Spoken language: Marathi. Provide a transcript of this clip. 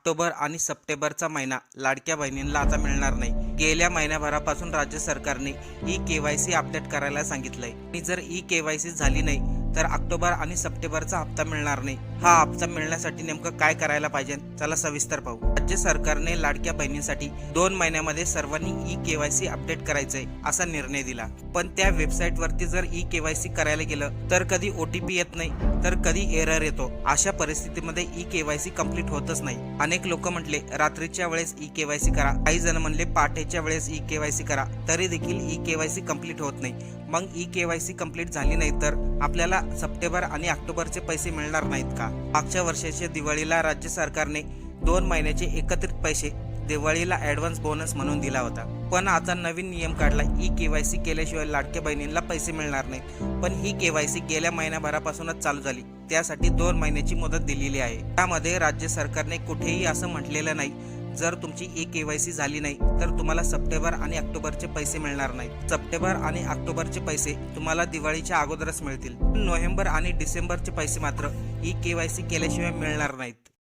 ऑक्टोबर आणि सप्टेंबरचा महिना लाडक्या बहिणींना आता मिळणार नाही। गेल्या महिन्याभरापासून राज्य सरकारने ई-केवायसी अपडेट करायला सांगितलंय आणि जर ई-केवायसी झाली नाही तर ऑक्टोबर आणि सप्टेंबरचा हप्ता मिळणार नाही। हा हप्ता मिळण्यासाठी नेमकं काय करायला पाहिजे, चला सविस्तर पाहू। राज्य सरकारने लाडक्या बहिणींसाठी 2 महिन्यामध्ये सर्वांनी ई-केवायसी अपडेट करायचंय असा निर्णय दिला। पण त्या वेबसाईट वरती जर ई-केवायसी करायला गेलं तर कधी ओटीपी येत नाही तर कधी एरर येतो। अशा परिस्थितीमध्ये ई-केवायसी कंप्लीट होतच नाही। अनेक लोक म्हटले रात्रीच्या वेळेस ई-केवायसी करा, काही जण म्हणले पहाटेच्या वेळेस ई-केवायसी करा, तरी देखील ई-केवायसी कंप्लीट होत नाही। मग ई-केवायसी कंप्लीट झाली नाही तर आपल्याला सप्टेंबर आणि ऑक्टोबरचे पैसे मिळणार नाहीत का? मागच्या वर्षाच्या दिवाळीला राज्य सरकारने 2 महिन्याचे एकत्रित पैसे दिवाळीला ॲडव्हान्स बोनस म्हणून दिला होता। पण आता नवीन नियम काढला, ई-केवायसी केल्याशिवाय लाडक्या बहिणींना पैसे मिळणार नाही। पण ही केवायसी गेल्या महिन्याभरापासूनच चालू झाली, त्यासाठी 2 महिन्याची मुदत दिलेली आहे। त्यामध्ये राज्य सरकारने कुठेही असं म्हटलेलं नाही जर तुमची ई-केवायसी झाली नाही तर तुम्हाला सप्टेंबर आणि ऑक्टोबरचे पैसे मिळणार नाहीत। सप्टेंबर आणि ऑक्टोबरचे पैसे तुम्हाला दिवाळीच्या अगोदरच मिळतील। नोव्हेंबर आणि डिसेंबरचे पैसे मात्र ई-केवायसी केल्याशिवाय मिळणार नाहीत।